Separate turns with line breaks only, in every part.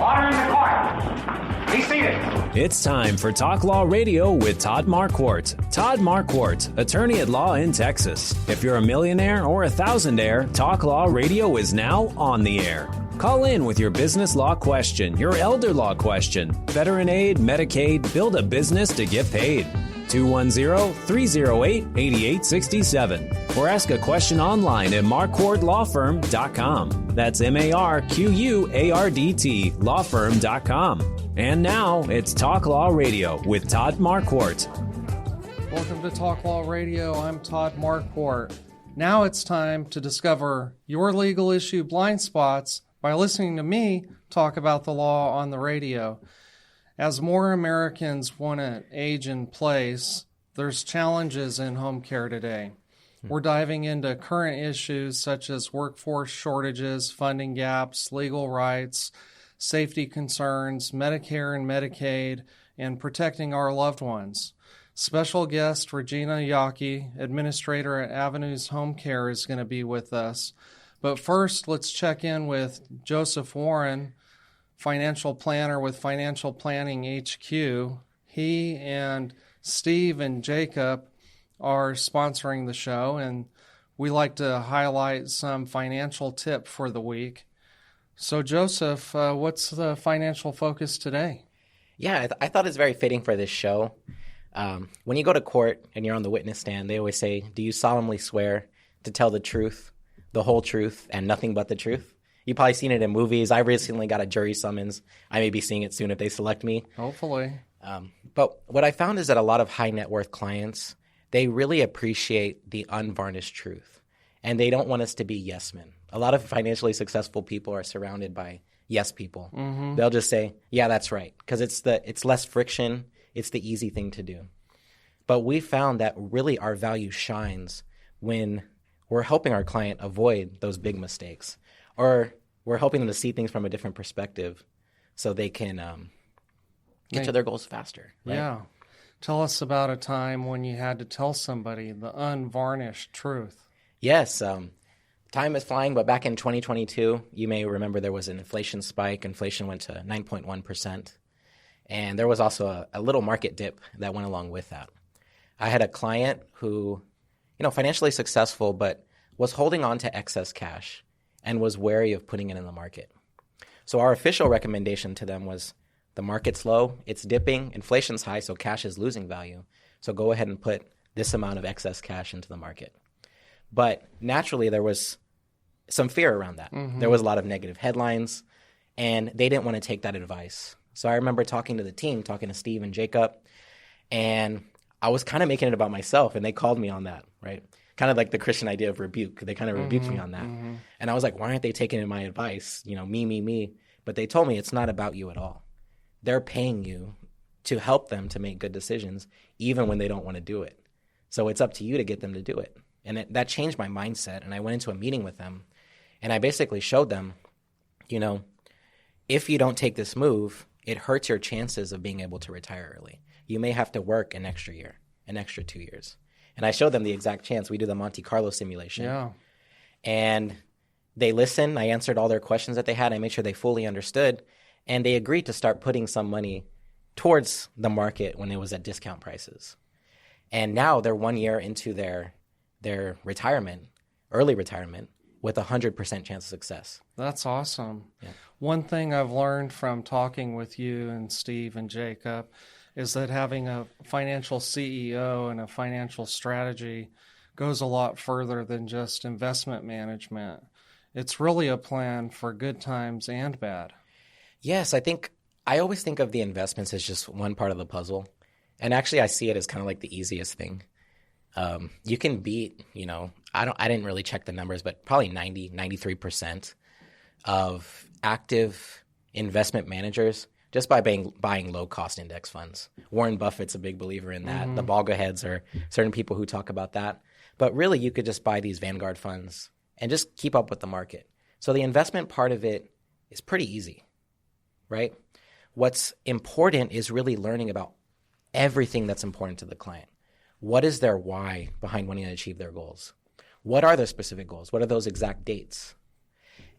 Order in the court. Be seated.
It's time for Talk Law Radio with Todd Marquardt. Todd Marquardt, attorney at law in Texas. If you're a millionaire or a thousandaire, Talk Law Radio is now on the air. Call in with your business law question, your elder law question, veteran aid, Medicaid, build a business to get paid. 210-308-8867. Or ask a question online at marquardtlawfirm.com. That's MARQUARDT lawfirm.com. And now it's Talk Law Radio with Todd Marquardt.
Welcome to Talk Law Radio. I'm Todd Marquardt. Now it's time to discover your legal issue blind spots by listening to me talk about the law on the radio. As more Americans want to age in place, there's challenges in home care today. We're diving into current issues such as workforce shortages, funding gaps, legal rights, safety concerns, Medicare and Medicaid, and protecting our loved ones. Special guest Regina Yockey, administrator at Avenues Home Care, is going to be with us. But first, let's check in with Joseph Warren, financial planner with Financial Planning HQ. He and Steve and Jacob are sponsoring the show, and we like to highlight some financial tip for the week. So, Joseph, what's the financial focus today?
Yeah, I thought it's very fitting for this show. When you go to court and you're on the witness stand, they always say, do you solemnly swear to tell the truth, the whole truth, and nothing but the truth? You've probably seen it in movies. I recently got a jury summons. I may be seeing it soon if they select me.
Hopefully.
But what I found is that a lot of high net worth clients, they really appreciate the unvarnished truth. And they don't want us to be yes men. A lot of financially successful people are surrounded by yes people. Mm-hmm. They'll just say, yeah, that's right. Because it's less friction. It's the easy thing to do. But we found that really our value shines when we're helping our client avoid those big mistakes. Or we're helping them to see things from a different perspective so they can get to their goals faster. Right?
Yeah. Tell us about a time when you had to tell somebody the unvarnished truth.
Yes. Time is flying, but back in 2022, you may remember there was an inflation spike. Inflation went to 9.1%. And there was also a little market dip that went along with that. I had a client who, financially successful, but was holding on to excess cash and was wary of putting it in the market. So our official recommendation to them was the market's low, it's dipping, inflation's high, so cash is losing value. So go ahead and put this amount of excess cash into the market. But naturally, there was some fear around that. Mm-hmm. There was a lot of negative headlines, and they didn't want to take that advice. So I remember talking to the team, talking to Steve and Jacob, and I was kind of making it about myself, and they called me on that, right? Kind of like the Christian idea of rebuke. They kind of rebuked me on that. Mm-hmm. And I was like, why aren't they taking my advice? Me. But they told me it's not about you at all. They're paying you to help them to make good decisions, even when they don't want to do it. So it's up to you to get them to do it. And that changed my mindset. And I went into a meeting with them, and I basically showed them, if you don't take this move, it hurts your chances of being able to retire early. You may have to work an extra year, an extra 2 years. And I showed them the exact chance. We do the Monte Carlo simulation. Yeah. And they listened. I answered all their questions that they had. I made sure they fully understood. And they agreed to start putting some money towards the market when it was at discount prices. And now they're 1 year into their retirement, early retirement, with 100% chance of success.
That's awesome.
Yeah.
One thing I've learned from talking with you and Steve and Jacob is that having a financial CEO and a financial strategy goes a lot further than just investment management. It's really a plan for good times and bad.
Yes, I always think of the investments as just one part of the puzzle. And actually, I see it as kind of like the easiest thing. You can beat, I didn't really check the numbers, but probably 93% of active investment managers just by buying low-cost index funds. Warren Buffett's a big believer in that. Mm-hmm. The Bogleheads are certain people who talk about that. But really, you could just buy these Vanguard funds and just keep up with the market. So the investment part of it is pretty easy, right? What's important is really learning about everything that's important to the client. What is their why behind wanting to achieve their goals? What are their specific goals? What are those exact dates?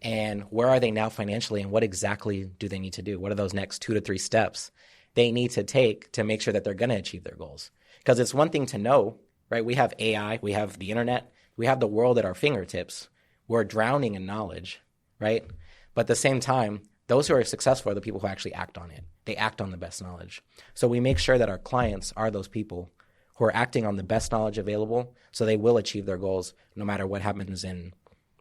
And where are they now financially, and what exactly do they need to do? What are those next 2 to 3 steps they need to take to make sure that they're going to achieve their goals? Because it's one thing to know, right? We have AI, we have the internet, we have the world at our fingertips. We're drowning in knowledge, right? But at the same time, those who are successful are the people who actually act on it. They act on the best knowledge. So we make sure that our clients are those people who are acting on the best knowledge available, so they will achieve their goals no matter what happens in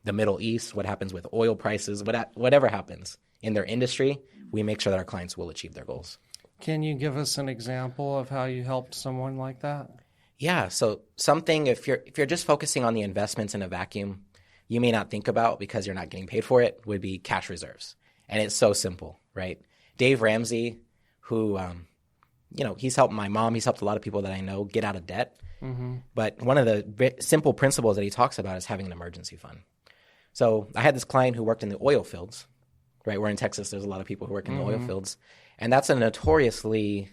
the Middle East, what happens with oil prices, whatever happens in their industry. We make sure that our clients will achieve their goals.
Can you give us an example of how you helped someone like that?
Yeah, so something, if you're just focusing on the investments in a vacuum, you may not think about because you're not getting paid for it, would be cash reserves. And it's so simple, right? Dave Ramsey, who, he's helped my mom, he's helped a lot of people that I know get out of debt. Mm-hmm. But one of the simple principles that he talks about is having an emergency fund. So I had this client who worked in the oil fields, right? We're in Texas, there's a lot of people who work in the oil fields. And that's a notoriously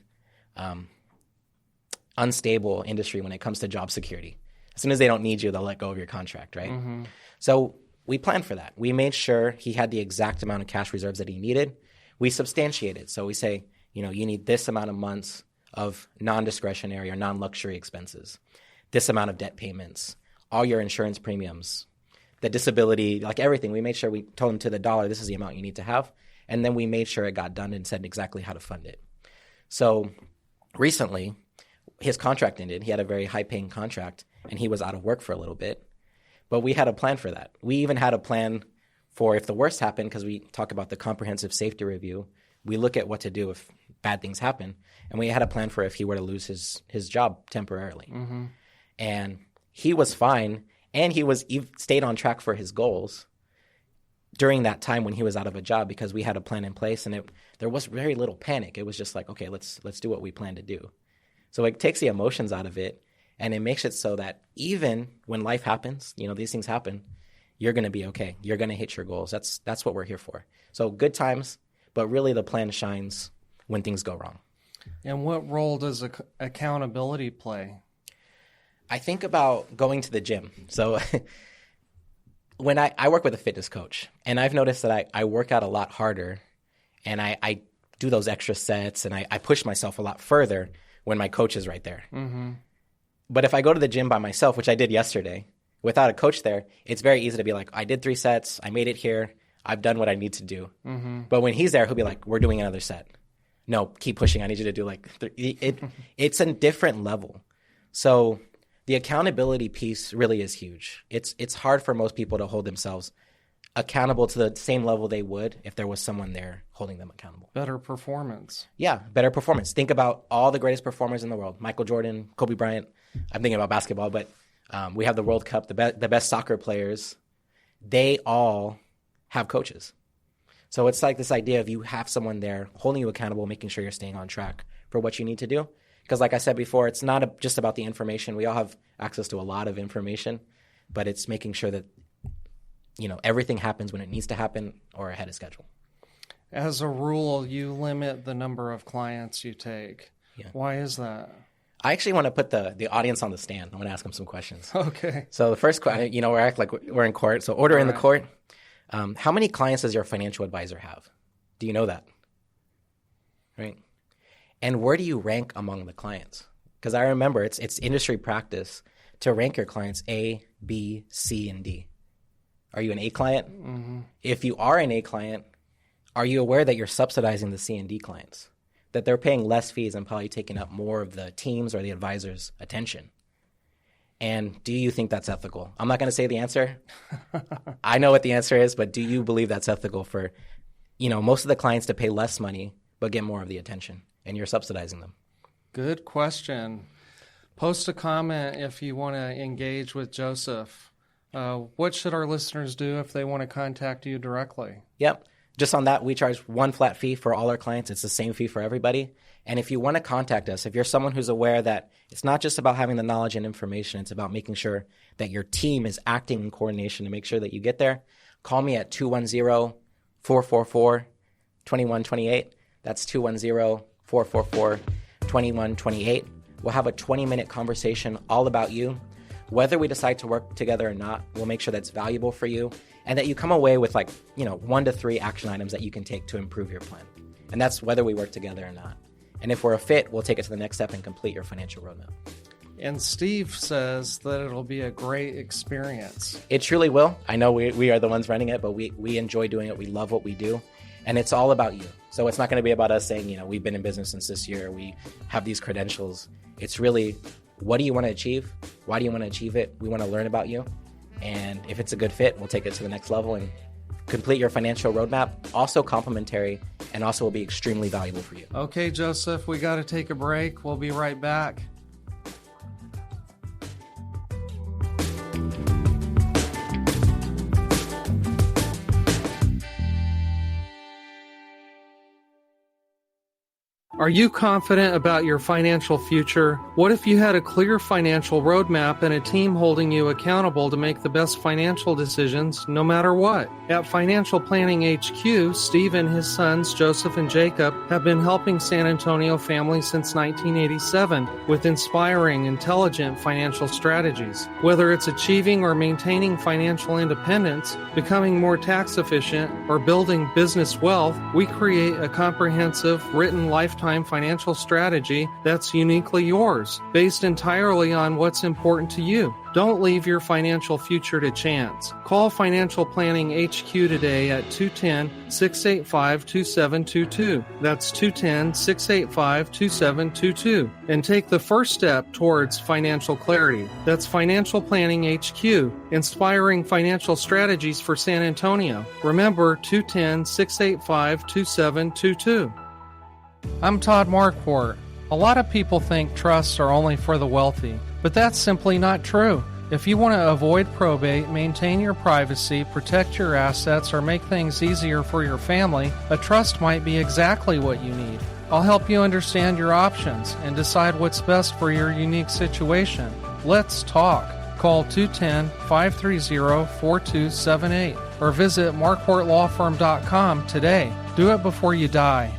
unstable industry when it comes to job security. As soon as they don't need you, they'll let go of your contract, right? Mm-hmm. So we planned for that. We made sure he had the exact amount of cash reserves that he needed. We substantiated. So we say, you need this amount of months of non-discretionary or non-luxury expenses, this amount of debt payments, all your insurance premiums, the disability, like everything. We made sure we told him to the dollar, this is the amount you need to have. And then we made sure it got done and said exactly how to fund it. So recently, his contract ended. He had a very high-paying contract, and he was out of work for a little bit. But we had a plan for that. We even had a plan for if the worst happened, because we talk about the comprehensive safety review. We look at what to do if bad things happen. And we had a plan for if he were to lose his job temporarily. Mm-hmm. And he was fine, and he stayed on track for his goals during that time when he was out of a job, because we had a plan in place, and there was very little panic. It was just like, okay, let's do what we plan to do. So it takes the emotions out of it, and it makes it so that even when life happens, these things happen, you're going to be okay. You're going to hit your goals. That's what we're here for. So good times, but really the plan shines when things go wrong.
And what role does accountability play?
I think about going to the gym. So when I work with a fitness coach, and I've noticed that I work out a lot harder, and I do those extra sets, and I push myself a lot further when my coach is right there. Mm-hmm. But if I go to the gym by myself, which I did yesterday, without a coach there, it's very easy to be like, I did 3 sets, I made it here, I've done what I need to do. Mm-hmm. But when he's there, he'll be like, we're doing another set. No, keep pushing. I need you to do like 3. It's a different level. So the accountability piece really is huge. It's hard for most people to hold themselves accountable to the same level they would if there was someone there holding them accountable.
Better performance.
Yeah, better performance. Think about all the greatest performers in the world. Michael Jordan, Kobe Bryant. I'm thinking about basketball, but we have the World Cup, the best soccer players. They all have coaches. So it's like this idea of you have someone there holding you accountable, making sure you're staying on track for what you need to do. Because like I said before, it's not just about the information. We all have access to a lot of information, but it's making sure that everything happens when it needs to happen or ahead of schedule.
As a rule, you limit the number of clients you take. Yeah. Why is that?
I actually want to put the audience on the stand. I want to ask them some questions.
Okay.
So the first question, we act like we're in court. So order in the court. How many clients does your financial advisor have? Do you know that? Right. And where do you rank among the clients? Because I remember it's industry practice to rank your clients A, B, C, and D. Are you an A client? Mm-hmm. If you are an A client, are you aware that you're subsidizing the C and D clients? That they're paying less fees and probably taking up more of the team's or the advisor's attention? And do you think that's ethical? I'm not going to say the answer. I know what the answer is, but do you believe that's ethical for, most of the clients to pay less money but get more of the attention, and you're subsidizing them?
Good question. Post a comment if you want to engage with Joseph. What should our listeners do if they want to contact you directly?
Yep. Just on that, we charge one flat fee for all our clients. It's the same fee for everybody. And if you want to contact us, if you're someone who's aware that it's not just about having the knowledge and information, it's about making sure that your team is acting in coordination to make sure that you get there, call me at 210-444-2128. That's 210-444-2128. We'll have a 20-minute conversation all about you. whether we decide to work together or not, we'll make sure that's valuable for you and that you come away with 1 to 3 action items that you can take to improve your plan. And that's whether we work together or not. And if we're a fit, we'll take it to the next step and complete your financial roadmap.
And Steve says that it'll be a great experience.
It truly will. I know we are the ones running it, but we enjoy doing it. We love what we do. And it's all about you. So it's not going to be about us saying, we've been in business since this year. We have these credentials. It's really, what do you want to achieve? Why do you want to achieve it? We want to learn about you. And if it's a good fit, we'll take it to the next level and complete your financial roadmap. Also complimentary and also will be extremely valuable for you.
Okay, Joseph, we got to take a break. We'll be right back. Are you confident about your financial future? What if you had a clear financial roadmap and a team holding you accountable to make the best financial decisions no matter what? At Financial Planning HQ, Steve and his sons, Joseph and Jacob, have been helping San Antonio families since 1987 with inspiring, intelligent financial strategies. Whether it's achieving or maintaining financial independence, becoming more tax efficient, or building business wealth, we create a comprehensive, written lifetime financial strategy that's uniquely yours, based entirely on what's important to you. Don't leave your financial future to chance. Call Financial Planning HQ today at 210-685-2722. That's 210-685-2722. And take the first step towards financial clarity. That's Financial Planning HQ, inspiring financial strategies for San Antonio. Remember, 210-685-2722. I'm Todd Marquardt. A lot of people think trusts are only for the wealthy, but that's simply not true. If you want to avoid probate, maintain your privacy, protect your assets, or make things easier for your family, a trust might be exactly what you need. I'll help you understand your options and decide what's best for your unique situation. Let's talk. Call 210-530-4278 or visit marquardtlawfirm.com today. Do it before you die.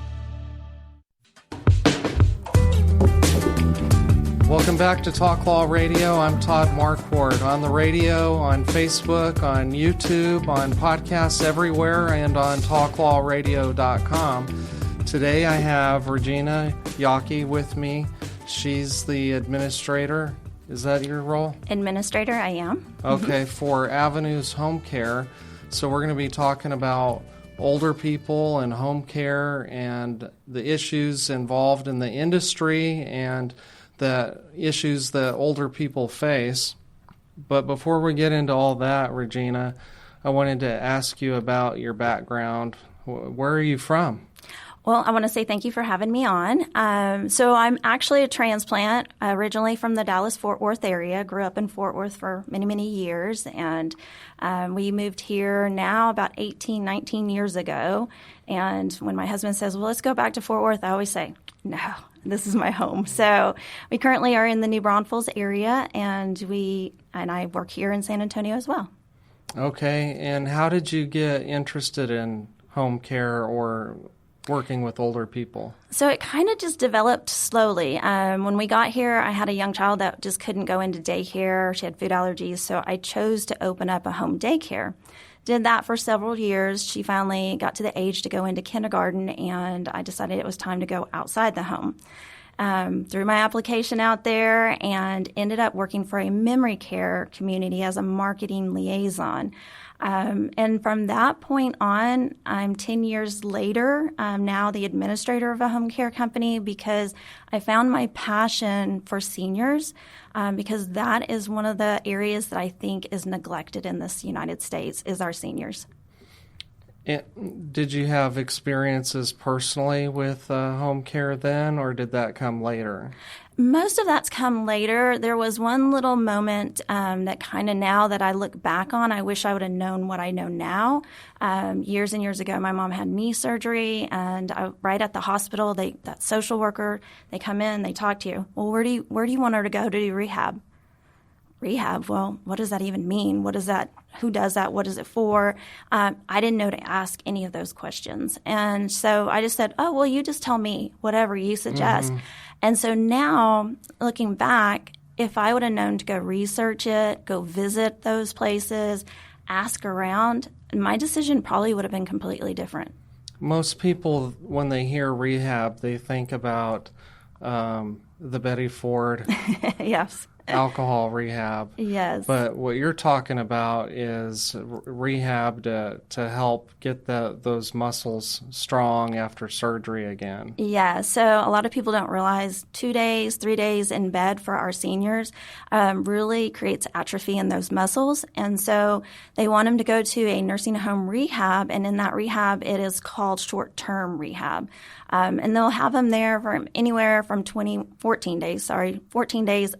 Welcome back to Talk Law Radio. I'm Todd Marquardt. On the radio, on Facebook, on YouTube, on podcasts everywhere, and on talklawradio.com. Today I have Regina Yockey with me. She's the administrator. Is that your role?
Administrator, I am.
Okay, for Avenues Home Care. So we're going to be talking about older people and home care and the issues involved in the industry and the issues that older people face. But before we get into all that, Regina, I wanted to ask you about your background. Where are you from?
Well, I want to say thank you for having me on. So I'm actually a transplant, originally from the Dallas-Fort Worth area. Grew up in Fort Worth for many, many years. And we moved here now about 18, 19 years ago. And when my husband says, well, let's go back to Fort Worth, I always say, no, this is my home. So we currently are in the New Braunfels area, and I work here in San Antonio as well.
Okay. And how did you get interested in home care or working with older people?
So it kind of just developed slowly. When we got here, I had a young child that just couldn't go into daycare. She had food allergies, so I chose to open up a home daycare. Did that for several years. She finally got to the age to go into kindergarten, and I decided it was time to go outside the home. Threw my application out there and ended up working for a memory care community as a marketing liaison. And from that point on, I'm 10 years later, I'm now the administrator of a home care company because I found my passion for seniors because that is one of the areas that I think is neglected in this United States is our seniors.
Did you have experiences personally with home care then, or did that come later?
Most of that's come later. There was one little moment that kind of now that I look back on, I wish I would have known what I know now. Years and years ago, my mom had knee surgery, and right at the hospital, that social worker, they come in, they talk to you. Well, where do you want her to go to do rehab? Rehab, well, what does that even mean? What is that? Who does that? What is it for? I didn't know to ask any of those questions. And so I just said, oh, well, you just tell me whatever you suggest. Mm-hmm. And so now, looking back, if I would have known to go research it, go visit those places, ask around, my decision probably would have been completely different.
Most people, when they hear rehab, they think about the Betty Ford
Yes.
alcohol rehab.
Yes.
But what you're talking about is rehab to help get those muscles strong after surgery again.
Yeah, so a lot of people don't realize 2 days, 3 days in bed for our seniors really creates atrophy in those muscles. And so they want them to go to a nursing home rehab, and in that rehab, it is called short-term rehab. And they'll have them there from anywhere from 14 days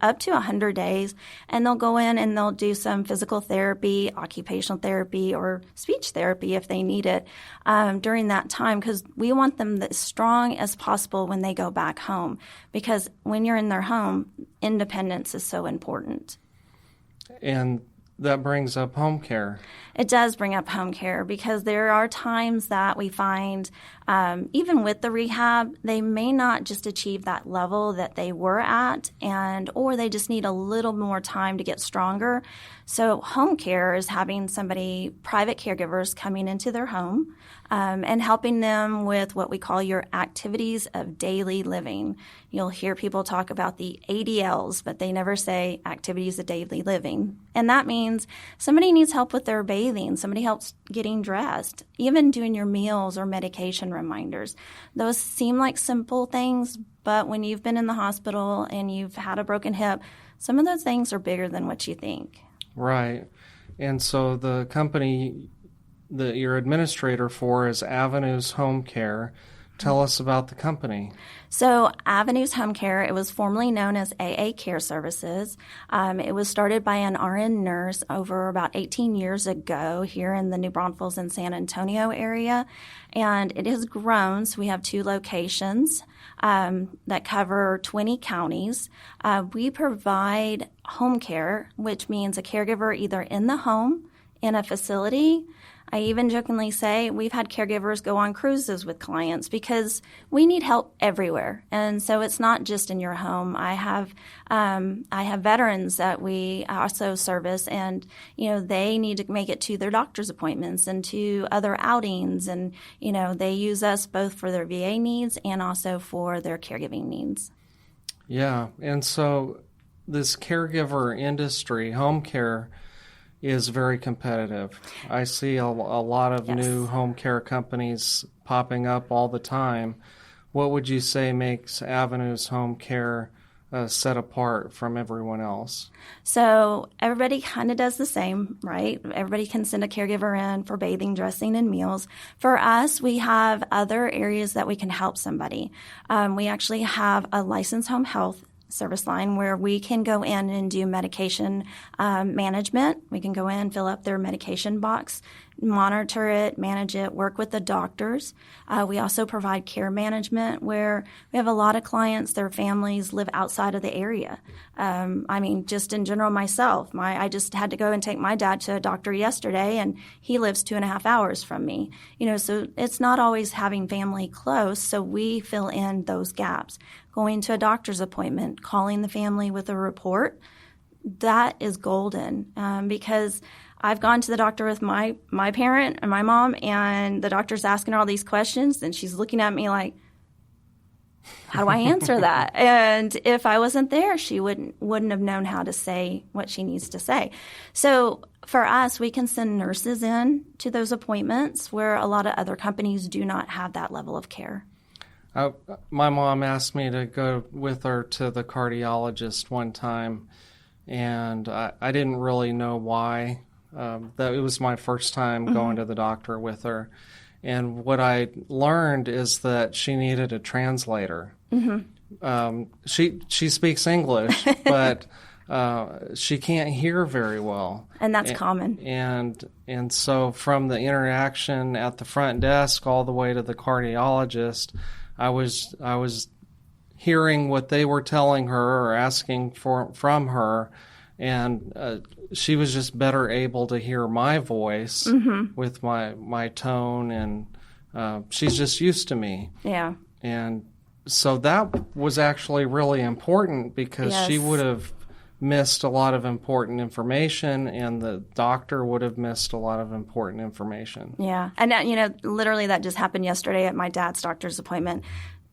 up to 100 days. And they'll go in and they'll do some physical therapy, occupational therapy, or speech therapy if they need it during that time, because we want them as strong as possible when they go back home. Because when you're in their home, independence is so important.
And that brings up home care.
It does bring up home care because there are times that we find, even with the rehab, they may not just achieve that level that they were at, or they just need a little more time to get stronger. So home care is having private caregivers coming into their home and helping them with what we call your activities of daily living. You'll hear people talk about the ADLs, but they never say activities of daily living. And that means somebody needs help with their bathing, somebody helps getting dressed, even doing your meals or medication reminders. Those seem like simple things, but when you've been in the hospital and you've had a broken hip, some of those things are bigger than what you think.
Right. And so the company that you're administrator for is Avenues Home Care. Tell us about the company.
So Avenues Home Care, it was formerly known as AA Care Services. It was started by an RN nurse over about 18 years ago here in the New Braunfels and San Antonio area. And it has grown. So we have 2 locations that cover 20 counties. We provide home care, which means a caregiver either in the home, in a facility. I even jokingly say we've had caregivers go on cruises with clients because we need help everywhere. And so it's not just in your home. I have veterans that we also service, and, they need to make it to their doctor's appointments and to other outings. And, they use us both for their VA needs and also for their caregiving needs.
Yeah. And so this caregiver industry, home care, is very competitive. I see a lot of new home care companies popping up all the time. What would you say makes Avenues Home Care set apart from everyone else?
So everybody kind of does the same, right? Everybody can send a caregiver in for bathing, dressing, and meals. For us, we have other areas that we can help somebody. We actually have a licensed home health service line where we can go in and do medication management. We can go in, fill up their medication box, monitor it, manage it, work with the doctors. We also provide care management where we have a lot of clients, their families live outside of the area. Just in general, myself, I just had to go and take my dad to a doctor yesterday, and he lives 2.5 hours from me. So it's not always having family close, so we fill in those gaps. Going to a doctor's appointment, calling the family with a report, that is golden because I've gone to the doctor with my parent and my mom, and the doctor's asking her all these questions, and she's looking at me like, how do I answer that? And if I wasn't there, she wouldn't have known how to say what she needs to say. So for us, we can send nurses in to those appointments where a lot of other companies do not have that level of care.
My mom asked me to go with her to the cardiologist one time, and I didn't really know why. That it was my first time going to the doctor with her. And what I learned is that she needed a translator. She speaks English, but she can't hear very well.
And that's common.
And so from the interaction at the front desk all the way to the cardiologist, I was hearing what they were telling her or asking from her, and she was just better able to hear my voice with my tone, and she's just used to me.
Yeah.
And so that was actually really important because she would have missed a lot of important information, and the doctor would have missed a lot of important information.
Yeah. And, literally that just happened yesterday at my dad's doctor's appointment.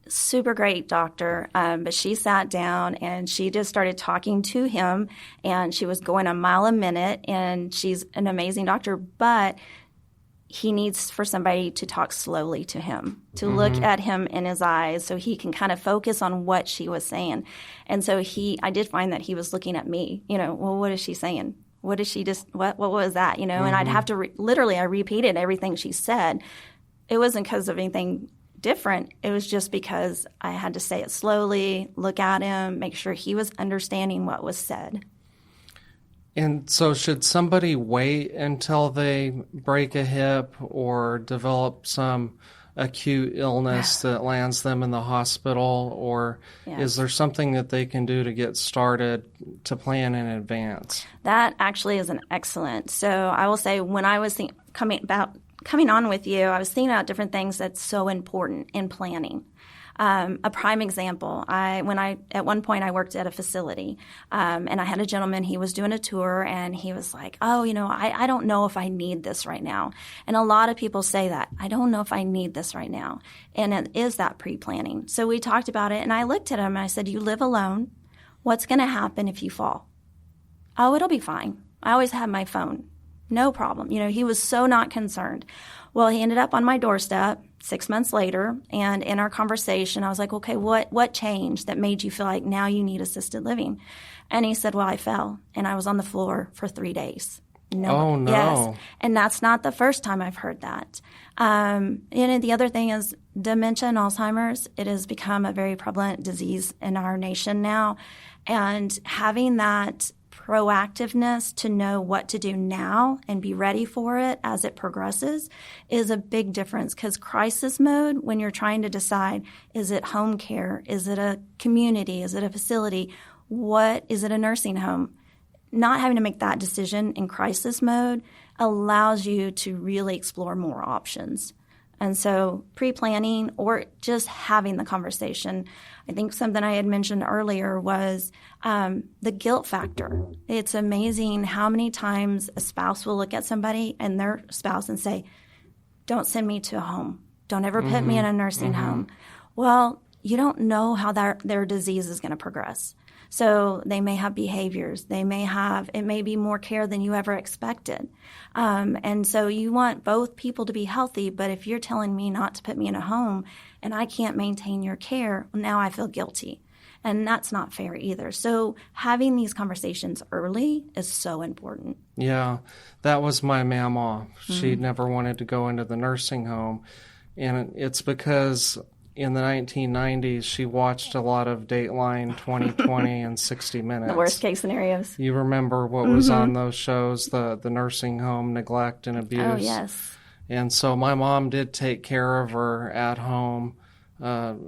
Super great doctor, but she sat down and she just started talking to him, and she was going a mile a minute, and she's an amazing doctor, but he needs for somebody to talk slowly to him, to look at him in his eyes so he can kind of focus on what she was saying. And so I did find that he was looking at me, well, what is she saying? What is she what was that? And I'd have to I repeated everything she said. It wasn't because of anything different. It was just because I had to say it slowly, look at him, make sure he was understanding what was said.
And so should somebody wait until they break a hip or develop some acute illness that lands them in the hospital, or is there something that they can do to get started to plan in advance? That
actually is an excellent. So I will say, when I was coming on with you, I was thinking about different things that's so important in planning. A prime example, at one point I worked at a facility, and I had a gentleman, he was doing a tour, and he was like, I don't know if I need this right now. And a lot of people say that, I don't know if I need this right now. And it is that pre-planning. So we talked about it, and I looked at him and I said, you live alone. What's going to happen if you fall? Oh, it'll be fine. I always have my phone. No problem. He was so not concerned. Well, he ended up on my doorstep 6 months later, and in our conversation, I was like, okay, what changed that made you feel like now you need assisted living? And he said, well, I fell, and I was on the floor for 3 days.
Oh, no.
Yes. And that's not the first time I've heard that. And the other thing is dementia and Alzheimer's. It has become a very prevalent disease in our nation now. And having that proactiveness to know what to do now and be ready for it as it progresses is a big difference, because crisis mode, when you're trying to decide, is it home care? Is it a community? Is it a facility? Is it a nursing home? Not having to make that decision in crisis mode allows you to really explore more options. And so pre-planning or just having the conversation. I think something I had mentioned earlier was the guilt factor. It's amazing how many times a spouse will look at somebody and their spouse and say, don't send me to a home. Don't ever put me in a nursing home. Well, you don't know how their disease is going to progress. So they may have behaviors. It may be more care than you ever expected. And so you want both people to be healthy, but if you're telling me not to put me in a home and I can't maintain your care, now I feel guilty. And that's not fair either. So having these conversations early is so important.
Yeah, that was my mama. She never wanted to go into the nursing home. And it's because in the 1990s, she watched a lot of Dateline, 2020, and 60 Minutes.
The worst case scenarios.
You remember what was on those shows, the nursing home neglect and abuse?
Oh, yes.
And so my mom did take care of her at home.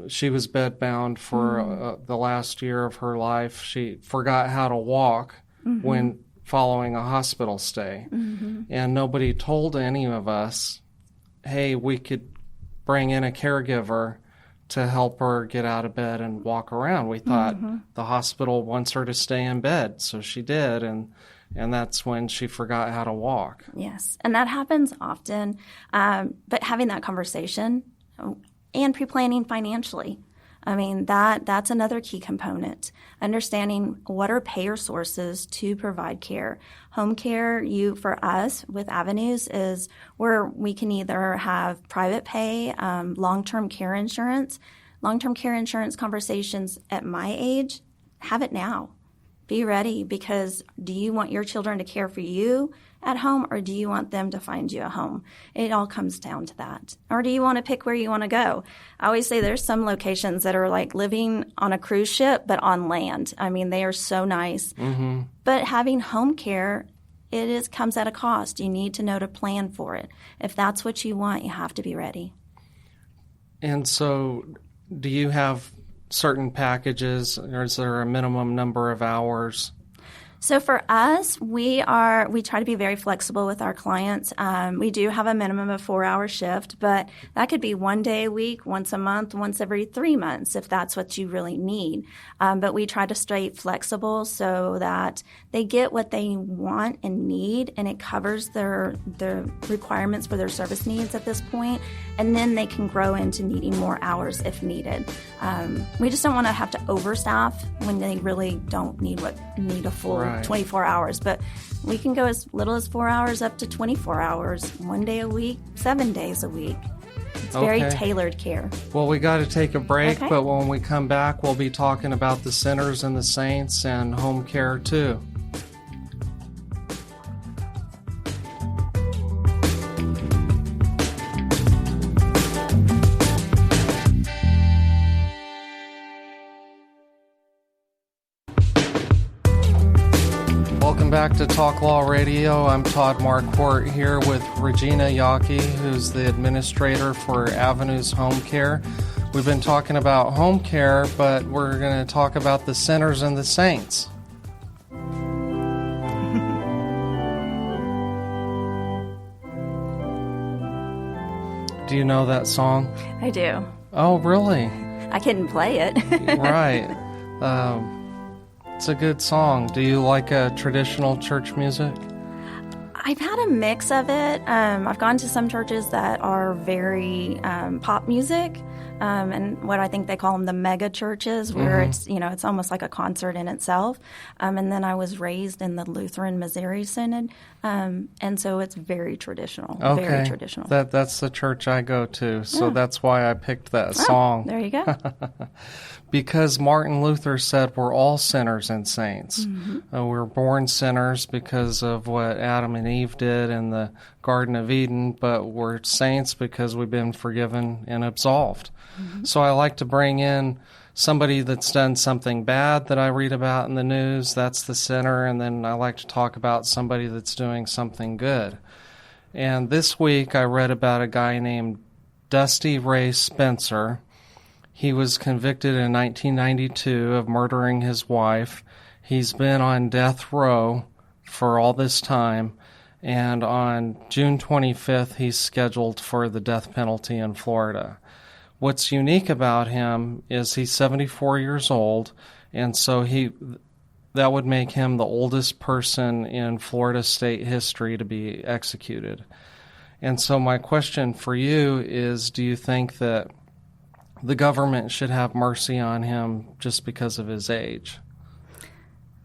She was bedbound for the last year of her life. She forgot how to walk when following a hospital stay. And nobody told any of us, hey, we could bring in a caregiver to help her get out of bed and walk around. We thought the hospital wants her to stay in bed, so she did, and that's when she forgot how to walk.
Yes, and that happens often. But having that conversation and pre-planning financially, I mean, that's another key component. Understanding what are payer sources to provide care. Home care, for us with Avenues, is where we can either have private pay, long-term care insurance. Long-term care insurance conversations at my age, have it now. Be ready, because do you want your children to care for you at home, or do you want them to find you a home? It all comes down to that. Or do you want to pick where you want to go? I always say there's some locations that are like living on a cruise ship, but on land. I mean, they are so nice. But having home care, comes at a cost. You need to know to plan for it. If that's what you want, you have to be ready.
And so do you have certain packages, or is there a minimum number of hours?
So for us, we try to be very flexible with our clients. We do have a minimum of 4-hour shift, but that could be one day a week, once a month, once every 3 months, if that's what you really need. But we try to stay flexible so that they get what they want and need, and it covers their requirements for their service needs at this point, and then they can grow into needing more hours if needed. We just don't want to have to overstaff when they really don't need a full 24 hours, but we can go as little as 4 hours up to 24 hours, 1 day a week, 7 days a week. It's very tailored care.
Well, we got to take a break, but when we come back, we'll be talking about the sinners and the saints and home care too. Welcome back to Talk Law Radio. I'm Todd Marquardt here with Regina Yockey, who's the administrator for Avenues Home Care. We've been talking about home care, but we're going to talk about the sinners and the saints. Do you know that song?
I do.
Oh, really?
I couldn't play it.
Right. It's a good song. Do you like traditional church music?
I've had a mix of it. I've gone to some churches that are very pop music, and what I think they call them the mega churches, where it's almost like a concert in itself. And then I was raised in the Lutheran Missouri Synod, and so it's very traditional.
Okay.
Very traditional.
That's the church I go to, so that's why I picked that song.
There you go.
Because Martin Luther said we're all sinners and saints. We're born sinners because of what Adam and Eve did in the Garden of Eden, but we're saints because we've been forgiven and absolved. So I like to bring in somebody that's done something bad that I read about in the news. That's the sinner. And then I like to talk about somebody that's doing something good. And this week I read about a guy named Dusty Ray Spencer. He was convicted in 1992 of murdering his wife. He's been on death row for all this time, and on June 25th, he's scheduled for the death penalty in Florida. What's unique about him is he's 74 years old, and so that would make him the oldest person in Florida state history to be executed. And so my question for you is, do you think that the government should have mercy on him just because of his age?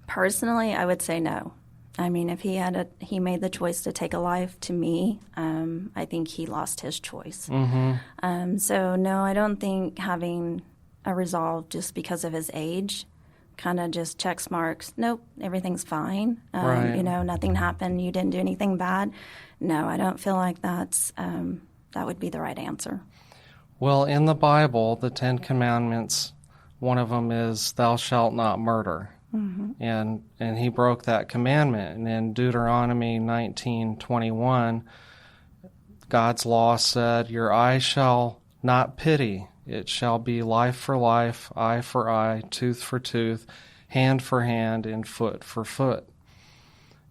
Personally, I would say no. I mean, if he made the choice to take a life, to me, I think he lost his choice. So no, I don't think having a resolve just because of his age kind of just checks marks. Nope, everything's fine. Nothing happened. You didn't do anything bad. No, I don't feel like that would be the right answer.
Well, in the Bible, the 10 Commandments, one of them is, thou shalt not murder. And he broke that commandment. And in Deuteronomy 19:21, God's law said, your eye shall not pity. It shall be life for life, eye for eye, tooth for tooth, hand for hand, and foot for foot.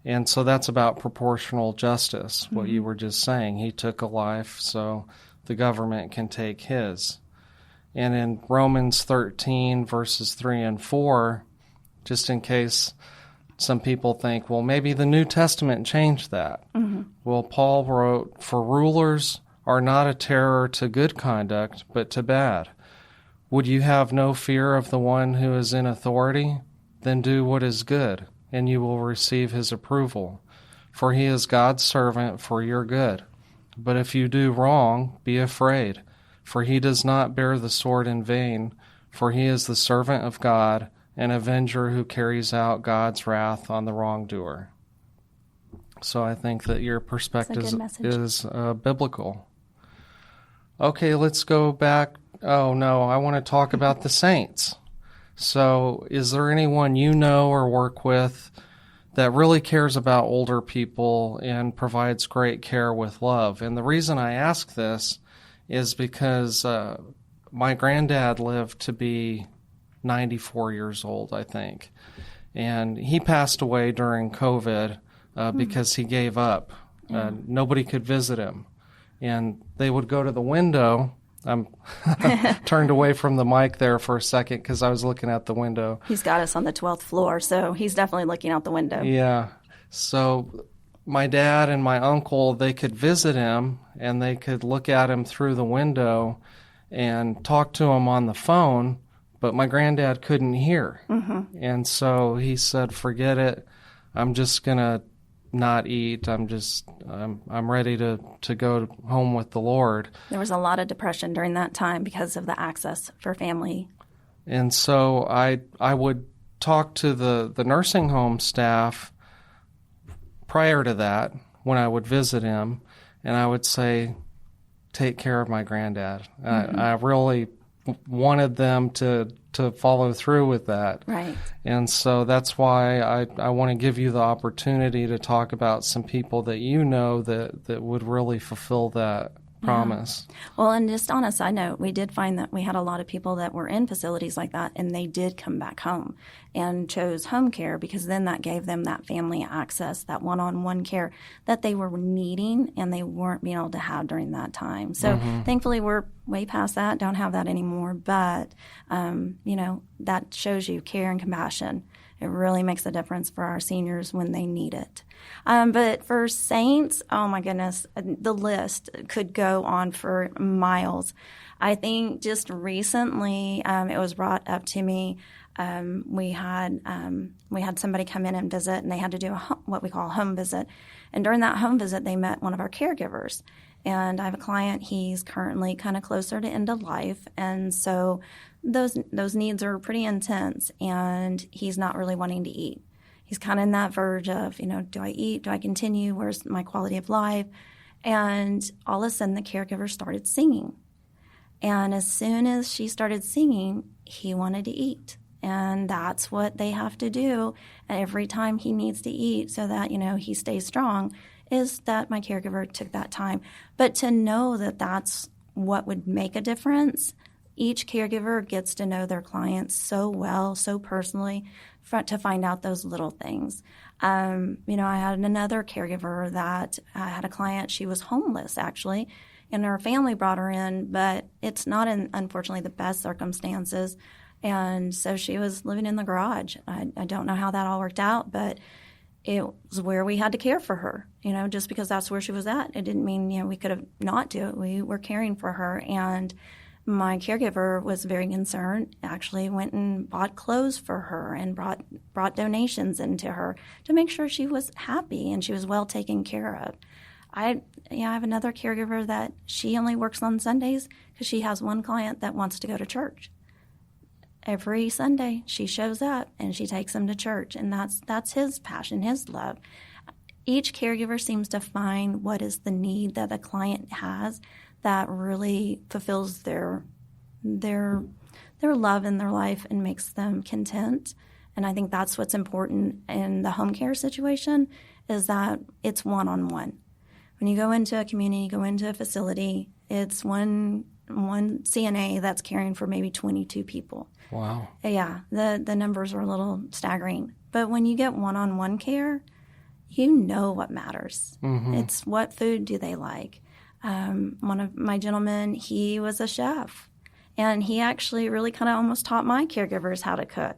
And so that's about proportional justice, what you were just saying. He took a life, so the government can take his. And in Romans 13, verses 3 and 4, just in case some people think, well, maybe the New Testament changed that. Well, Paul wrote, for rulers are not a terror to good conduct, but to bad. Would you have no fear of the one who is in authority? Then do what is good, and you will receive his approval. For he is God's servant for your good. But if you do wrong, be afraid, for he does not bear the sword in vain, for he is the servant of God, an avenger who carries out God's wrath on the wrongdoer. So I think that your perspective is biblical. Okay, let's go back. Oh, no, I want to talk about the saints. So is there anyone you know or work with that really cares about older people and provides great care with love? And the reason I ask this is because my granddad lived to be 94 years old, I think. And he passed away during COVID because he gave up. Nobody could visit him. And they would go to the window. I'm turned away from the mic there for a second because I was looking out the window.
He's got us on the 12th floor, so he's definitely looking out the window.
Yeah. So my dad and my uncle, they could visit him and they could look at him through the window and talk to him on the phone, but my granddad couldn't hear. And so he said, forget it. I'm just going to not eat. I'm ready to go home with the Lord.
There was a lot of depression during that time because of the access for family.
And so I would talk to the nursing home staff prior to that when I would visit him, and I would say, take care of my granddad. I really wanted them to follow through with that.
Right.
And so that's why I want to give you the opportunity to talk about some people that you know that would really fulfill that promise.
Well, and just on a side note, we did find that we had a lot of people that were in facilities like that, and they did come back home and chose home care because then that gave them that family access, that one-on-one care that they were needing and they weren't being able to have during that time. So thankfully we're way past that, don't have that anymore, but, that shows you care and compassion. It really makes a difference for our seniors when they need it. But for saints, oh my goodness, the list could go on for miles. I think just recently it was brought up to me. We had somebody come in and visit, and they had to do what we call a home visit. And during that home visit, they met one of our caregivers. And I have a client, he's currently kind of closer to end of life. And so those needs are pretty intense, and he's not really wanting to eat. He's kind of in that verge of, do I eat? Do I continue? Where's my quality of life? And all of a sudden, the caregiver started singing. And as soon as she started singing, he wanted to eat. And that's what they have to do every time he needs to eat so that, he stays strong, is that my caregiver took that time. But to know that that's what would make a difference, each caregiver gets to know their clients so well, so personally, to find out those little things. I had another caregiver that I had a client, she was homeless actually, and her family brought her in, but it's not in, unfortunately, the best circumstances. And so she was living in the garage. I don't know how that all worked out, but it was where we had to care for her, just because that's where she was at. It didn't mean, we could have not do it. We were caring for her. And my caregiver was very concerned, actually went and bought clothes for her and brought donations into her to make sure she was happy and she was well taken care of. I have another caregiver that she only works on Sundays because she has one client that wants to go to church. Every Sunday she shows up and she takes him to church, and that's his passion, his love. Each caregiver seems to find what is the need that the client has that really fulfills their love in their life and makes them content. And I think that's what's important in the home care situation, is that it's one-on-one. When you go into a community, go into a facility, it's one CNA that's caring for maybe 22 people.
Wow.
Yeah, the numbers are a little staggering. But when you get one-on-one care, you know what matters. It's what food do they like. One of my gentlemen, he was a chef, and he actually really kind of almost taught my caregivers how to cook.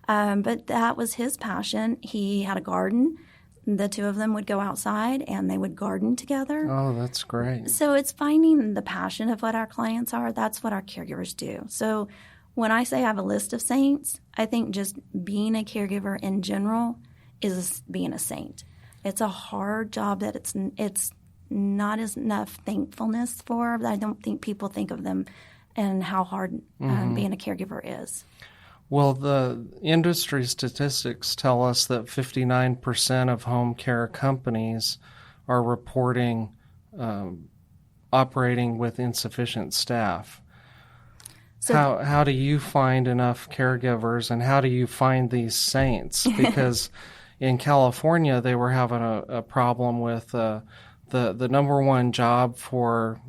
But that was his passion. He had a garden. The two of them would go outside and they would garden together.
Oh, that's great.
So it's finding the passion of what our clients are. That's what our caregivers do. So when I say I have a list of saints, I think just being a caregiver in general is being a saint. It's a hard job that it's not as enough thankfulness for. I don't think people think of them and how hard being a caregiver is.
Well, the industry statistics tell us that 59% of home care companies are reporting operating with insufficient staff. So how do you find enough caregivers, and how do you find these saints? Because in California, they were having a problem with the number one job for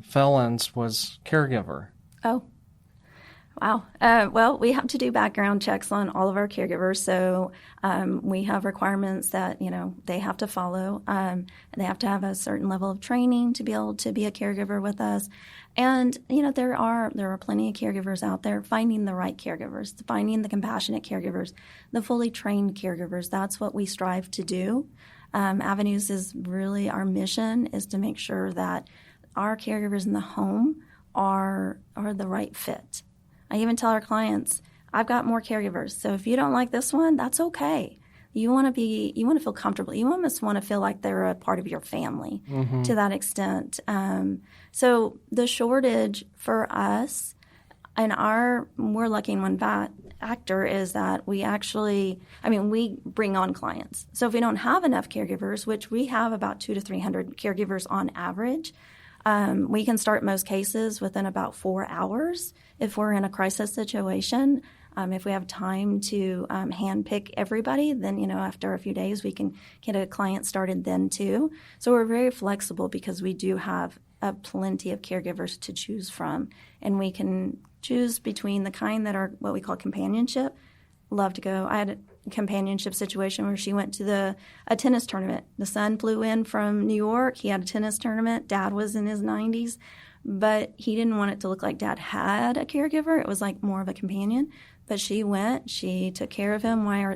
felons was caregiver.
Oh. Wow. Well, we have to do background checks on all of our caregivers. So we have requirements that, they have to follow. They have to have a certain level of training to be able to be a caregiver with us. And, there are plenty of caregivers out there. Finding the right caregivers, finding the compassionate caregivers, the fully trained caregivers. That's what we strive to do. Avenues is really our mission, is to make sure that our caregivers in the home are the right fit. I even tell our clients, I've got more caregivers. So if you don't like this one, that's okay. You want to feel comfortable. You almost want to feel like they're a part of your family to that extent. So the shortage for us and we're lucky in one factor is that we bring on clients. So if we don't have enough caregivers, which we have about 200 to 300 caregivers on average, we can start most cases within about 4 hours if we're in a crisis situation. If we have time to handpick everybody, then, after a few days, we can get a client started then too. So we're very flexible because we do have plenty of caregivers to choose from. And we can choose between the kind that are what we call companionship. Love to go. I had a companionship situation where she went to a tennis tournament. The son flew in from New York. He had a tennis tournament. Dad was in his 90s. But he didn't want it to look like Dad had a caregiver. It was like more of a companion. But she went. She took care of him while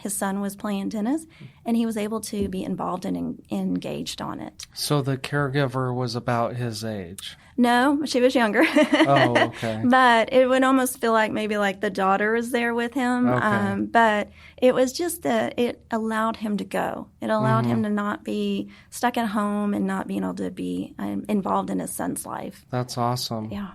his son was playing tennis, and he was able to be involved and engaged on it.
So the caregiver was about his age?
No, she was younger.
Oh, okay.
But it would almost feel like maybe like the daughter was there with him.
Okay.
But it was just that it allowed him to go. It allowed him to not be stuck at home and not being able to be involved in his son's life.
That's awesome.
Yeah.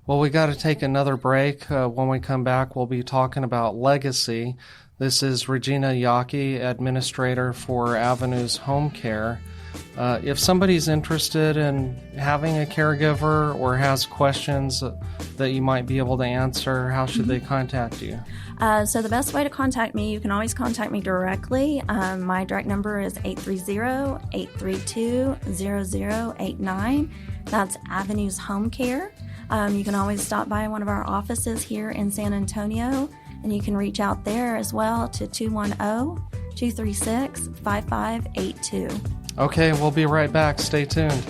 Well, we got to take another break. When we come back, we'll be talking about legacy. This is Regina Yockey, Administrator for Avenues Home Care. If somebody's interested in having a caregiver or has questions that you might be able to answer, how should they contact you?
So the best way to contact me, you can always contact me directly. My direct number is 830-832-0089. That's Avenues Home Care. You can always stop by one of our offices here in San Antonio, and you can reach out there as well to 210-236-5582.
Okay, we'll be right back. Stay tuned.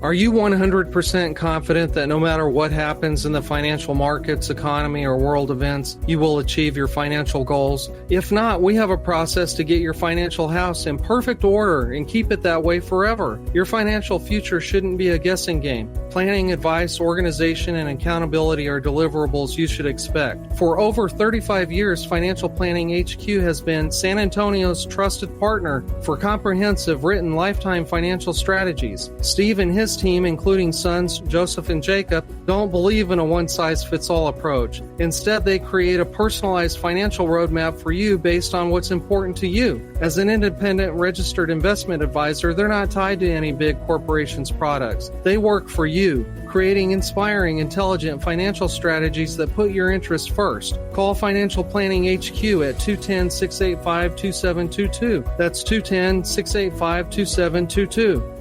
Are you 100% confident that no matter what happens in the financial markets, economy, or world events, you will achieve your financial goals? If not, we have a process to get your financial house in perfect order and keep it that way forever. Your financial future shouldn't be a guessing game. Planning, advice, organization, and accountability are deliverables you should expect. For over 35 years, Financial Planning HQ has been San Antonio's trusted partner for comprehensive written lifetime financial strategies. Steve and his team, including sons Joseph and Jacob, don't believe in a one-size-fits-all approach. Instead, they create a personalized financial roadmap for you based on what's important to you. As an independent registered investment advisor, they're not tied to any big corporation's products. They work for you, creating inspiring, intelligent financial strategies that put your interests first. Call Financial Planning HQ at 210-685-2722. That's 210-685-2722.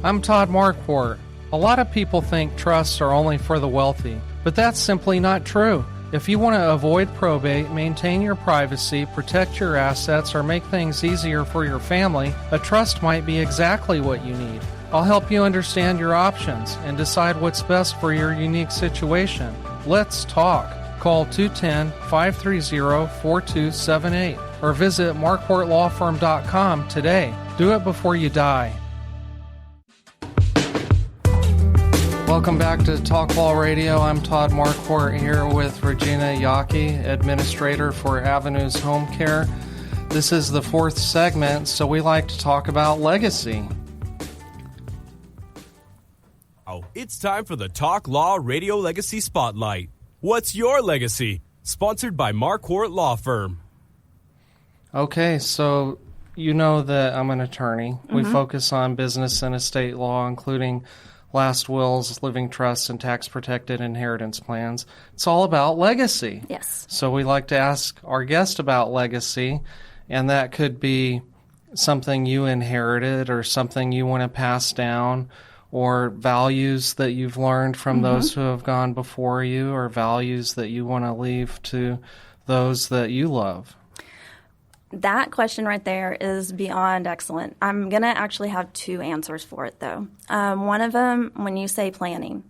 I'm Todd Marquardt. A lot of people think trusts are only for the wealthy, but that's simply not true. If you want to avoid probate, maintain your privacy, protect your assets, or make things easier for your family, a trust might be exactly what you need. I'll help you understand your options and decide what's best for your unique situation. Let's talk. Call 210-530-4278 or visit marquardtlawfirm.com today. Do it before you die. Welcome back to Talk Law Radio. I'm Todd Marquardt here with Regina Yockey, Administrator for Avenues Home Care. This is the fourth segment, so we like to talk about legacy.
Oh, it's time for the Talk Law Radio Legacy Spotlight. What's your legacy? Sponsored by Marquardt Law Firm.
Okay, so you know that I'm an attorney. We focus on business and estate law, including last wills, living trusts, and tax-protected inheritance plans. It's all about legacy.
Yes.
So we like to ask our guest about legacy, and that could be something you inherited or something you want to pass down, or values that you've learned from those who have gone before you, or values that you want to leave to those that you love?
That question right there is beyond excellent. I'm going to actually have two answers for it, though. One of them, when you say planning,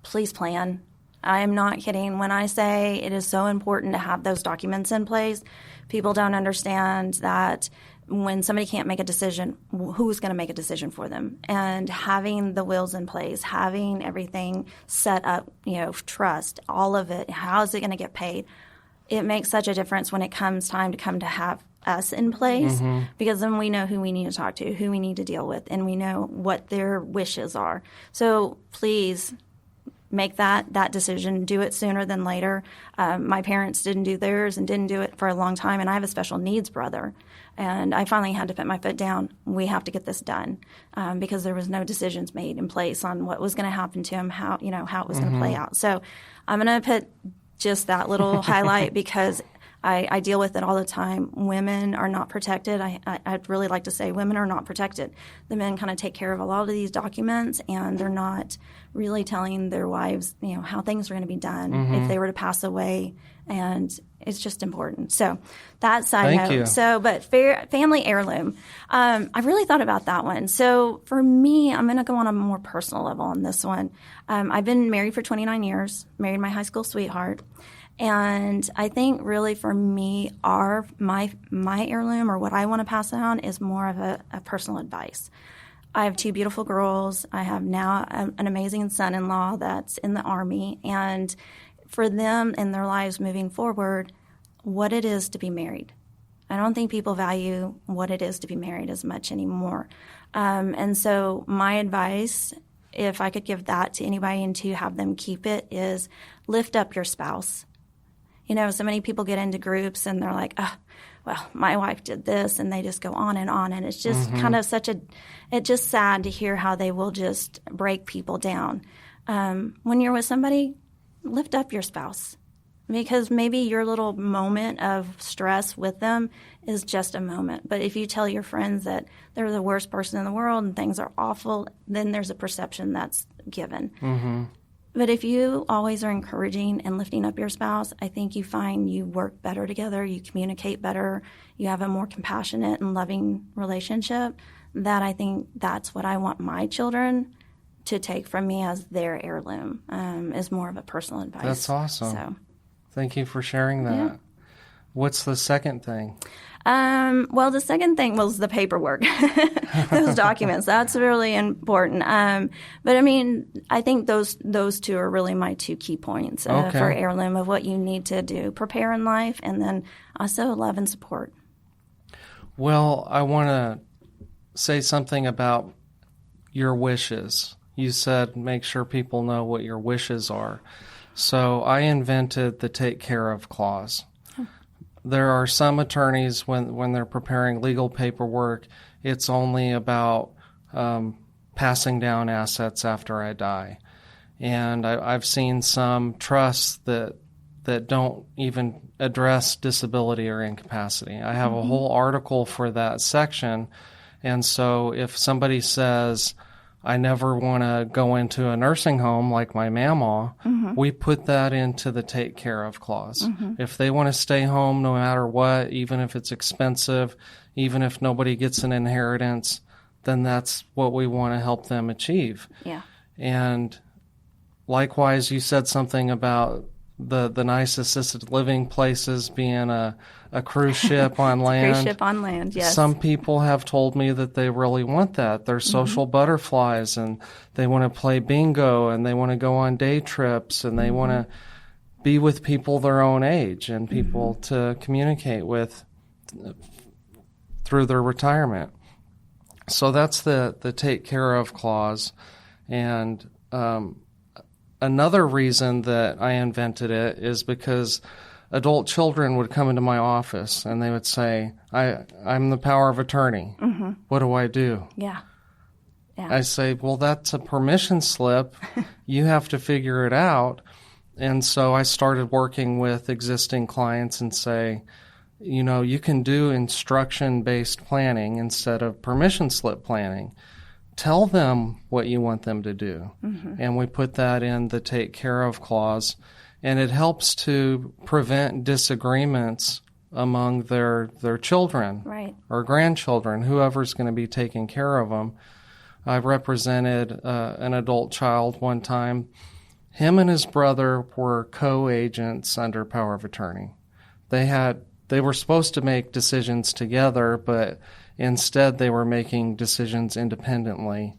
please plan. I am not kidding. When I say it is so important to have those documents in place, people don't understand that when somebody can't make a decision, who's going to make a decision for them? And having the wills in place, having everything set up, trust, all of it, how is it going to get paid? It makes such a difference when it comes time to have us in place, because then we know who we need to talk to, who we need to deal with, and we know what their wishes are. So please make that decision. Do it sooner than later. My parents didn't do theirs and didn't do it for a long time, and I have a special needs brother. And I finally had to put my foot down. We have to get this done because there was no decisions made in place on what was going to happen to him, how it was going to play out. So I'm going to put just that little highlight because I deal with it all the time. Women are not protected. I'd really like to say women are not protected. The men kind of take care of a lot of these documents, and they're not really telling their wives, how things are going to be done if they were to pass away. And it's just important. So that side
Thank
note.
you.
So, but family heirloom. I really thought about that one. So for me, I'm going to go on a more personal level on this one. I've been married for 29 years, married my high school sweetheart. And I think really for me, my heirloom, or what I want to pass on, is more of a personal advice. I have two beautiful girls. I have now an amazing son-in-law that's in the Army. And for them in their lives moving forward, what it is to be married. I don't think people value what it is to be married as much anymore. And so my advice, if I could give that to anybody and to have them keep it, is lift up your spouse. So many people get into groups and they're like, oh, well, my wife did this, and they just go on. And it's just kind of it's just sad to hear how they will just break people down. When you're with somebody, lift up your spouse, because maybe your little moment of stress with them is just a moment. But if you tell your friends that they're the worst person in the world and things are awful, then there's a perception that's given. But if you always are encouraging and lifting up your spouse, I think you find you work better together, you communicate better, you have a more compassionate and loving relationship. That I think that's what I want my children to take from me as their heirloom, is more of a personal advice.
That's awesome.
So,
thank you for sharing that.
Yeah.
What's the second thing?
Well, the second thing was the paperwork, those documents. That's really important. But I mean, I think those two are really my two key points for heirloom of what you need to do, prepare in life, and then also love and support.
Well, I want to say something about your wishes. You said make sure people know what your wishes are. So I invented the take care of clause. There are some attorneys, when they're preparing legal paperwork, it's only about passing down assets after I die. And I've seen some trusts that don't even address disability or incapacity. I have a whole article for that section. And so if somebody says, I never want to go into a nursing home like my mama, we put that into the take care of clause. If they want to stay home no matter what, even if it's expensive, even if nobody gets an inheritance, then that's what we want to help them achieve.
Yeah.
And likewise, you said something about the nice assisted living places being a cruise ship on land.
Cruise ship on land, yes.
Some people have told me that they really want that. They're social butterflies, and they want to play bingo, and they want to go on day trips, and they want to be with people their own age and people to communicate with through their retirement. So that's the take care of clause. And another reason that I invented it is because adult children would come into my office and they would say, I'm the power of attorney. What do I do?
Yeah.
I say, well, that's a permission slip. You have to figure it out. And so I started working with existing clients and say, you can do instruction-based planning instead of permission slip planning. tell them what you want them to do. And we put that in the take care of clause. And it helps to prevent disagreements among their children or grandchildren, whoever's going to be taking care of them. I've represented an adult child one time. Him and his brother were co-agents under power of attorney. They were supposed to make decisions together, but instead they were making decisions independently.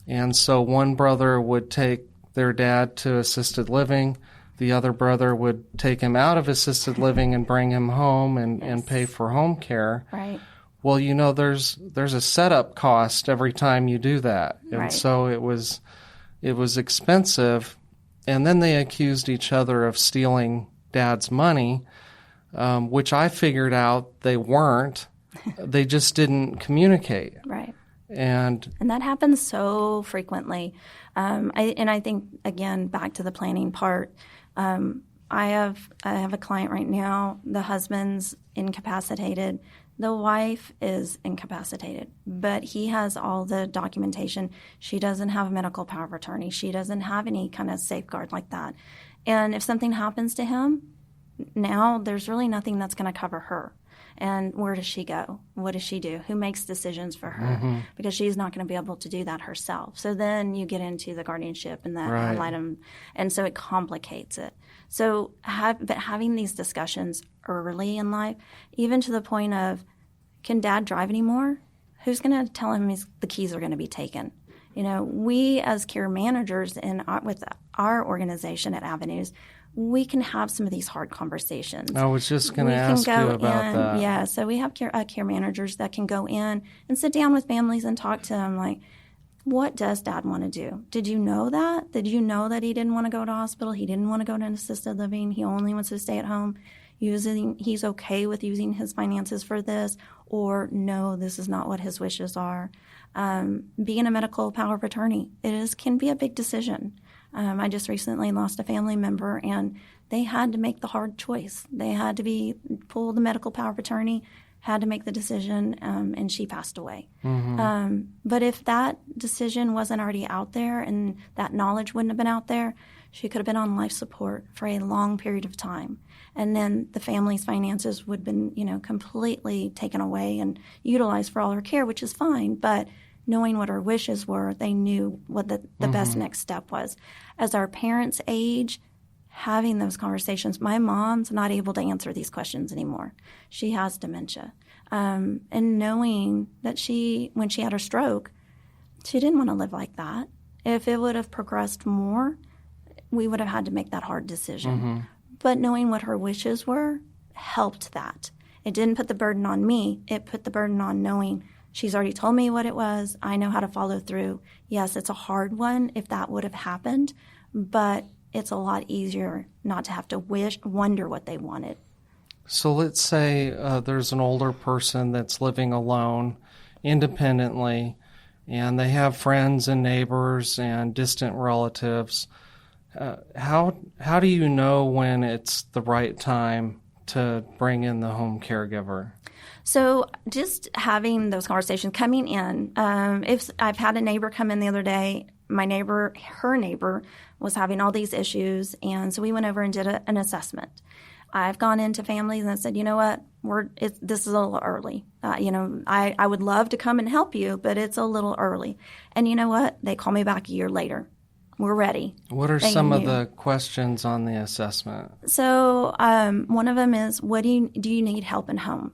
And so one brother would take their dad to assisted living. The other brother would take him out of assisted living and bring him home and pay for home care.
Right.
Well, there's a setup cost every time you do that. And so it was expensive. And then they accused each other of stealing Dad's money, which I figured out they weren't. They just didn't communicate.
Right.
And
that happens so frequently. I think, again, back to the planning part, I have a client right now. The husband's incapacitated. The wife is incapacitated, but he has all the documentation. She doesn't have a medical power of attorney. She doesn't have any kind of safeguard like that. And if something happens to him, now there's really nothing that's going to cover her. And where does she go? What does she do? Who makes decisions for her? Because she's not going to be able to do that herself. So then you get into the guardianship and that ad litem, and so it complicates it. So but having these discussions early in life, even to the point of, can Dad drive anymore? Who's going to tell him the keys are going to be taken? We as care managers with our organization at Avenues, we can have some of these hard conversations.
I was just going to ask you about that.
Yeah, so we have care managers that can go in and sit down with families and talk to them like, what does Dad want to do? Did you know that? Did you know that he didn't want to go to hospital? He didn't want to go to an assisted living. He only wants to stay at home. He's okay with using his finances for this, or no, this is not what his wishes are. Being a medical power of attorney, can be a big decision. I just recently lost a family member, and they had to make the hard choice. They had to pull the medical power of attorney, had to make the decision, and she passed away. But if that decision wasn't already out there and that knowledge wouldn't have been out there, she could have been on life support for a long period of time. And then the family's finances would have been, completely taken away and utilized for all her care, which is fine. But knowing what her wishes were, they knew what the best next step was. As our parents age, having those conversations, my mom's not able to answer these questions anymore. She has dementia. And knowing that when she had her stroke, she didn't want to live like that. If it would have progressed more, we would have had to make that hard decision. But knowing what her wishes were helped that. It didn't put the burden on me. It put the burden on knowing she's already told me what it was. I know how to follow through. Yes, it's a hard one if that would have happened, but it's a lot easier not to have to wonder what they wanted.
So let's say there's an older person that's living alone, independently, and they have friends and neighbors and distant relatives. How do you know when it's the right time to bring in the home caregiver?
So just having those conversations, coming in. If I've had a neighbor come in the other day, her neighbor was having all these issues, and so we went over and did an assessment. I've gone into families and said, you know what, this is a little early. I would love to come and help you, but it's a little early. And you know what? They call me back a year later. We're ready.
What are some of the questions on the assessment?
So one of them is, do you need help in home?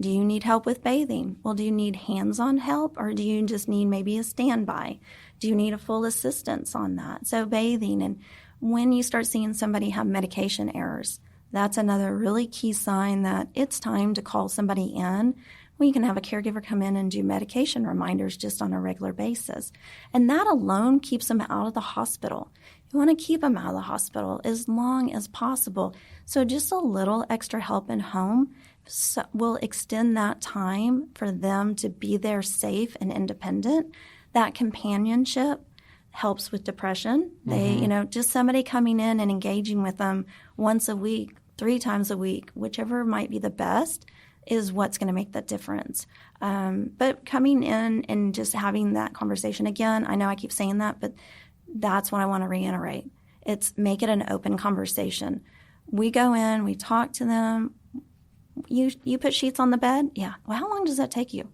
Do you need help with bathing? Well, do you need hands-on help, or do you just need maybe a standby? Do you need a full assistance on that? So bathing, and when you start seeing somebody have medication errors, that's another really key sign that it's time to call somebody in. We can have a caregiver come in and do medication reminders just on a regular basis. And that alone keeps them out of the hospital. You want to keep them out of the hospital as long as possible. So just a little extra help in home will extend that time for them to be there safe and independent. That companionship helps with depression. They, just somebody coming in and engaging with them once a week, 3 times a week, whichever might be the best, is what's going to make that difference. But coming in and just having that conversation again, I know I keep saying that, but that's what I want to reiterate. It's make it an open conversation. We go in, we talk to them. You put sheets on the bed? Yeah. Well, how long does that take you?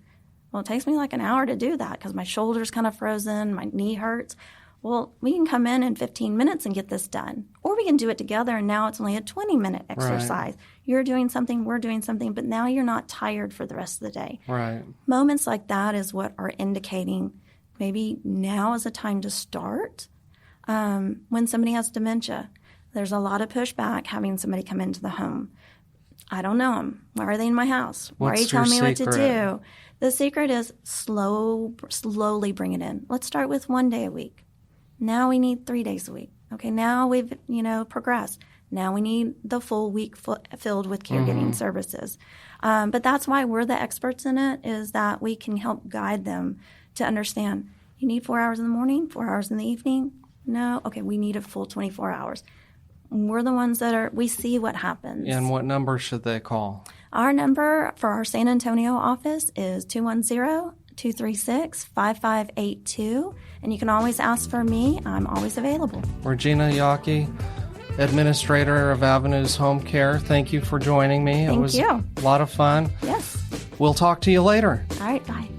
Well, it takes me like an hour to do that because my shoulder's kind of frozen, my knee hurts. Well, we can come in 15 minutes and get this done. Or we can do it together, and now it's only a 20-minute exercise. Right. You're doing something, we're doing something, but now you're not tired for the rest of the day.
Right.
Moments like that is what are indicating maybe now is a time to start. When somebody has dementia, there's a lot of pushback having somebody come into the home. I don't know them. Why are they in my house? Why are you telling me what to do? The secret is slowly bring it in. Let's start with 1 day a week. Now we need 3 days a week. Okay, now we've, progressed. Now we need the full week filled with caregiving services. But that's why we're the experts in it, is that we can help guide them to understand, you need 4 hours in the morning, 4 hours in the evening? No? Okay, we need a full 24 hours. We're the ones we see what happens.
And what number should they call?
Our number for our San Antonio office is 210-236-5582. And you can always ask for me. I'm always available.
Regina Yockey, Administrator of Avenues Home Care, thank you for joining me.
Thank you.
It was a lot of fun.
Yes.
We'll talk to you later.
All right, bye.